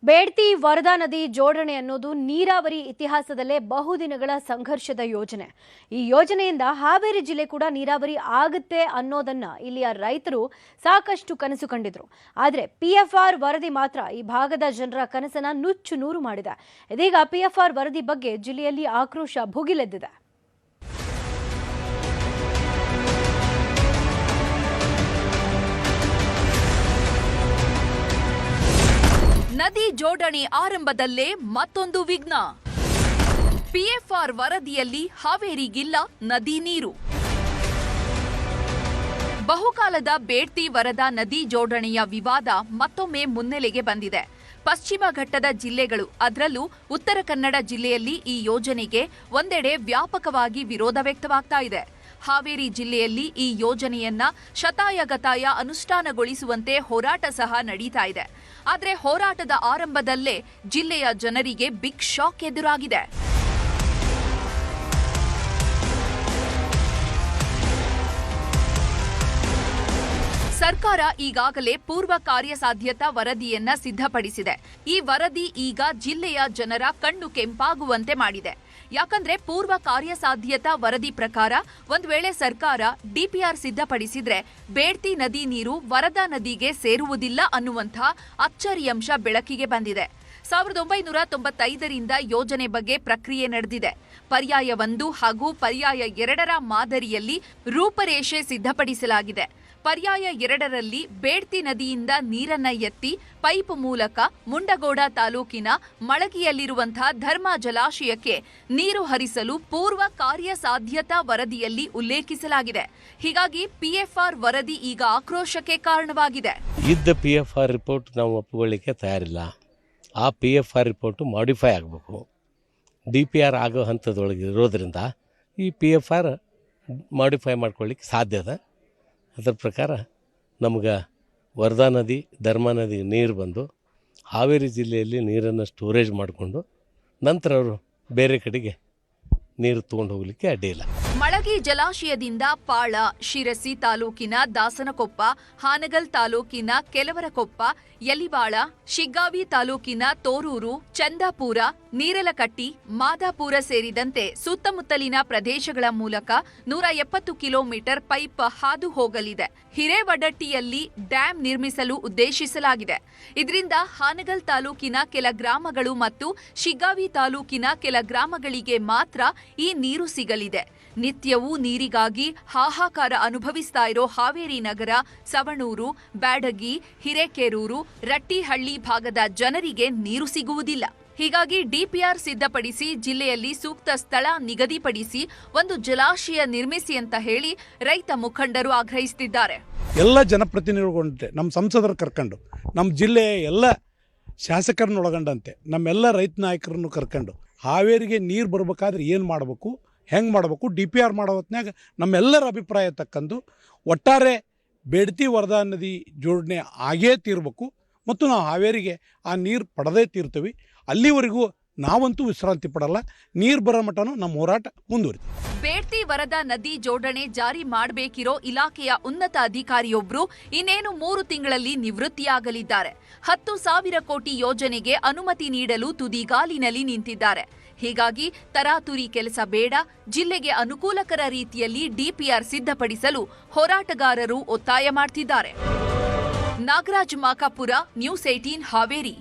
ಬೇಡ್ತಿ ವರದಾ ನದಿ ಜೋಡಣೆ ಅನ್ನೋದು ನೀರಾವರಿ ಇತಿಹಾಸದಲ್ಲೇ ಬಹುದಿನಗಳ ಸಂಘರ್ಷದ ಯೋಜನೆ. ಈ ಯೋಜನೆಯಿಂದ ಹಾವೇರಿ ಜಿಲ್ಲೆ ಕೂಡ ನೀರಾವರಿ ಆಗುತ್ತೆ ಅನ್ನೋದನ್ನ ಇಲ್ಲಿಯ ರೈತರು ಸಾಕಷ್ಟು ಕನಸು ಕಂಡಿದ್ರು. ಆದರೆ ಪಿಎಫ್ಆರ್ ವರದಿ ಮಾತ್ರ ಈ ಭಾಗದ ಜನರ ಕನಸನ್ನ ನುಚ್ಚು ನೂರು ಮಾಡಿದೆ. ಇದೀಗ ಪಿಎಫ್ಆರ್ ವರದಿ ಬಗ್ಗೆ ಜಿಲ್ಲೆಯಲ್ಲಿ ಆಕ್ರೋಶ ಭುಗಿಲೆದ್ದಿದೆ. ನದಿ ಜೋಡಣೆ ಆರಂಭದಲ್ಲೇ ಮತ್ತೊಂದು ವಿಘ್ನ. ಪಿಎಫ್ಆರ್ ವರದಿಯಲ್ಲಿ ಹಾವೇರಿಗಿಲ್ಲ ನದಿ ನೀರು. ಬಹುಕಾಲದ ಬೇಡ್ತಿ ವರದಾ ನದಿ ಜೋಡಣೆಯ ವಿವಾದ ಮತ್ತೊಮ್ಮೆ ಮುನ್ನೆಲೆಗೆ ಬಂದಿದೆ. ಪಶ್ಚಿಮ ಘಟ್ಟದ ಜಿಲ್ಲೆಗಳು, ಅದರಲ್ಲೂ ಉತ್ತರ ಕನ್ನಡ ಜಿಲ್ಲೆಯಲ್ಲಿ ಈ ಯೋಜನೆಗೆ ಒಂದೆಡೆ ವ್ಯಾಪಕವಾಗಿ ವಿರೋಧ ವ್ಯಕ್ತವಾಗ್ತಾ ಇದೆ. ಹಾವೇರಿ ಜಿಲ್ಲೆಯಲ್ಲಿ ಈ ಯೋಜನೆಯನ್ನ ಶತಾಯಗತಾಯ ಅನುಷ್ಠಾನಗೊಳಿಸುವಂತೆ ಹೋರಾಟ ಸಹ ನಡೀತಾ ಇದೆ. ಆದರೆ ಹೋರಾಟದ ಆರಂಭದಲ್ಲೇ ಜಿಲ್ಲೆಯ ಜನರಿಗೆ ಬಿಗ್ ಶಾಕ್ ಎದುರಾಗಿದೆ. ಸರ್ಕಾರ ಈಗಾಗಲೇ ಪೂರ್ವ ಕಾರ್ಯಸಾಧ್ಯತಾ ವರದಿಯನ್ನ ಸಿದ್ಧಪಡಿಸಿದೆ. ಈ ವರದಿ ಈಗ ಜಿಲ್ಲೆಯ ಜನರ ಕಣ್ಣು ಕೆಂಪಾಗುವಂತೆ ಮಾಡಿದೆ. ಯಾಕಂದ್ರೆ ಪೂರ್ವ ಕಾರ್ಯಸಾಧ್ಯತಾ ವರದಿ ಪ್ರಕಾರ ಒಂದ್ ವೇಳೆ ಸರ್ಕಾರ ಡಿಪಿಆರ್ ಸಿದ್ಧಪಡಿಸಿದ್ರೆ ಬೇಡ್ತಿ ನದಿ ನೀರು ವರದಾ ನದಿಗೆ ಸೇರುವುದಿಲ್ಲ ಅನ್ನುವಂಥ ಅಚ್ಚರಿಯಂಶ ಬೆಳಕಿಗೆ ಬಂದಿದೆ. 1995ರಿಂದ ಯೋಜನೆ ಬಗ್ಗೆ ಪ್ರಕ್ರಿಯೆ ನಡೆದಿದೆ. ಪರ್ಯಾಯ 1 ಹಾಗೂ ಪರ್ಯಾಯ 2ರ ಮಾದರಿಯಲ್ಲಿ ರೂಪರೇಷೆ ಸಿದ್ಧಪಡಿಸಲಾಗಿದೆ. ಪರ್ಯಾಯ 2ರಲ್ಲಿ ಬೇಡ್ತಿ ನದಿಯಿಂದ ನೀರನ್ನ ಎತ್ತಿ ಪೈಪ್ ಮೂಲಕ ಮುಂಡಗೋಡ ತಾಲೂಕಿನ ಮಳಗಿಯಲ್ಲಿರುವಂತಹ ಧರ್ಮ ಜಲಾಶಯಕ್ಕೆ ನೀರು ಹರಿಸಲು ಪೂರ್ವ ಕಾರ್ಯಸಾಧ್ಯತಾ ವರದಿಯಲ್ಲಿ ಉಲ್ಲೇಖಿಸಲಾಗಿದೆ. ಹೀಗಾಗಿ ಪಿಎಫ್ಆರ್ ವರದಿ ಈಗ ಆಕ್ರೋಶಕ್ಕೆ ಕಾರಣವಾಗಿದೆ. ಇದ್ದ ಪಿಎಫ್ಆರ್ ರಿಪೋರ್ಟ್ ನಾವು ಒಪ್ಪಿಕೊಳ್ಳಿಕ್ಕೆ ತಯಾರಿಲ್ಲ. ಆ ಪಿಎಫ್ಆರ್ ರಿಪೋರ್ಟು ಮಾಡಿಫೈ ಆಗಬೇಕು. ಡಿಪಿಆರ್ ಆಗೋ ಹಂತದೊಳಗೆ ಇರೋದ್ರಿಂದ ಈ ಪಿಎಫ್ಆರ್ ಮಾಡಿಫೈ ಮಾಡ್ಕೊಳ್ಳಿಕ್ಕೆ ಸಾಧ್ಯದ. ಅದರ ಪ್ರಕಾರ ನಮ್ಗೆ ವರದಾ ನದಿ, ಧರ್ಮ ನದಿ ನೀರು ಬಂದು ಹಾವೇರಿ ಜಿಲ್ಲೆಯಲ್ಲಿ ನೀರನ್ನು ಸ್ಟೋರೇಜ್ ಮಾಡಿಕೊಂಡು ನಂತರ ಅವರು ಬೇರೆ ಕಡೆಗೆ ನೀರು ತೊಗೊಂಡು ಹೋಗಲಿಕ್ಕೆ ಅಡ್ಡಿಯಿಲ್ಲ. ಮಳಗಿ ಜಲಾಶಯದಿಂದ ಪಾಳ, ಶಿರಸಿ ತಾಲೂಕಿನ ದಾಸನಕೊಪ್ಪ, ಹಾನಗಲ್ ತಾಲೂಕಿನ ಕೆಲವರಕೊಪ್ಪ, ಯಲಿವಾಳ, ಶಿಗ್ಗಾವಿ ತಾಲೂಕಿನ ತೋರೂರು, ಚಂದಾಪುರ, ನೀರಲಕಟ್ಟಿ, ಮಾದಾಪುರ ಸೇರಿದಂತೆ ಸುತ್ತಮುತ್ತಲಿನ ಪ್ರದೇಶಗಳ ಮೂಲಕ 170 ಕಿಲೋಮೀಟರ್ ಪೈಪ್ ಹಾದು ಹೋಗಲಿದೆ. ಹಿರೇವಡ್ಡಟ್ಟಿಯಲ್ಲಿ ಡ್ಯಾಂ ನಿರ್ಮಿಸಲು ಉದ್ದೇಶಿಸಲಾಗಿದೆ. ಇದರಿಂದ ಹಾನಗಲ್ ತಾಲೂಕಿನ ಕೆಲ ಗ್ರಾಮಗಳು ಮತ್ತು ಶಿಗ್ಗಾವಿ ತಾಲೂಕಿನ ಕೆಲ ಗ್ರಾಮಗಳಿಗೆ ಮಾತ್ರ ಈ ನೀರು ಸಿಗಲಿದೆ. ನಿತ್ಯವೂ ನೀರಿಗಾಗಿ ಹಾಹಾಕಾರ ಅನುಭವಿಸ್ತಾ ಇರೋ ಹಾವೇರಿ ನಗರ, ಸವಣೂರು, ಬ್ಯಾಡಗಿ, ಹಿರೇಕೆರೂರು, ರಟ್ಟಿಹಳ್ಳಿ ಭಾಗದ ಜನರಿಗೆ ನೀರು ಸಿಗುವುದಿಲ್ಲ. ಹೀಗಾಗಿ ಡಿಪಿಆರ್ ಸಿದ್ಧಪಡಿಸಿ ಜಿಲ್ಲೆಯಲ್ಲಿ ಸೂಕ್ತ ಸ್ಥಳ ನಿಗದಿಪಡಿಸಿ ಒಂದು ಜಲಾಶಯ ನಿರ್ಮಿಸಿ ಅಂತ ಹೇಳಿ ರೈತ ಮುಖಂಡರು ಆಗ್ರಹಿಸುತ್ತಿದ್ದಾರೆ. ಎಲ್ಲ ಜನಪ್ರತಿನಿಧಿಗಳು, ನಮ್ಮ ಸಂಸದರು ಕರ್ಕೊಂಡು, ನಮ್ಮ ಜಿಲ್ಲೆಯ ಎಲ್ಲ ಶಾಸಕರನ್ನು ಒಳಗೊಂಡಂತೆ ನಮ್ಮೆಲ್ಲ ರೈತ ನಾಯಕರನ್ನು ಕರ್ಕೊಂಡು ಹಾವೇರಿಗೆ ನೀರು ಬರಬೇಕಾದ್ರೆ ಏನು ಮಾಡಬೇಕು, ಹೆಂಗೆ ಮಾಡಬೇಕು, ಡಿಪಿಆರ್ ಮಾಡೋ ಹೊತ್ನಾಗ ನಮ್ಮೆಲ್ಲರ ಅಭಿಪ್ರಾಯ ತಕ್ಕಂದು ಒಟ್ಟಾರೆ ಬೇಡ್ತಿ ವರದಾ ನದಿ ಜೋಡಣೆ ಆಗೇ ತೀರಬೇಕು ಮತ್ತು ನಾವು ಹಾವೇರಿಗೆ ಆ ನೀರು ಪಡೆದೇ ತೀರ್ತೀವಿ. ಅಲ್ಲಿವರೆಗೂ ನಾವಂತೂ ವಿಶ್ರಾಂತಿ ಪಡಲ್ಲ. ನೀರು ಬರೋ ಮಟ್ಟನೂ ನಮ್ಮ ಹೋರಾಟ ಮುಂದುವರಿತೀವಿ. ಬೇಡ್ತಿ ವರದಾ ನದಿ ಜೋಡಣೆ ಜಾರಿ ಮಾಡಬೇಕಿರೋ ಇಲಾಖೆಯ ಉನ್ನತ ಅಧಿಕಾರಿಯೊಬ್ಬರು ಇನ್ನೇನು 3 ತಿಂಗಳಲ್ಲಿ ನಿವೃತ್ತಿಯಾಗಲಿದ್ದಾರೆ. 10,000 ಕೋಟಿ ಯೋಜನೆಗೆ ಅನುಮತಿ ನೀಡಲು ತುದಿಗಾಲಿನಲ್ಲಿ ನಿಂತಿದ್ದಾರೆ. ಹೀಗಾಗಿ ತರಾತುರಿ ಕೆಲಸ ಬೇಡ, ಜಿಲ್ಲೆಗೆ ಅನುಕೂಲಕರ ರೀತಿಯಲ್ಲಿ ಡಿಪಿಆರ್ ಸಿದ್ಧಪಡಿಸಲು ಹೋರಾಟಗಾರರು ಒತ್ತಾಯ ಮಾಡ್ತಿದ್ದಾರೆ. ನಾಗರಾಜ್ ಮಾಕಾಪುರ, ನ್ಯೂಸ್ 18 ಹಾವೇರಿ.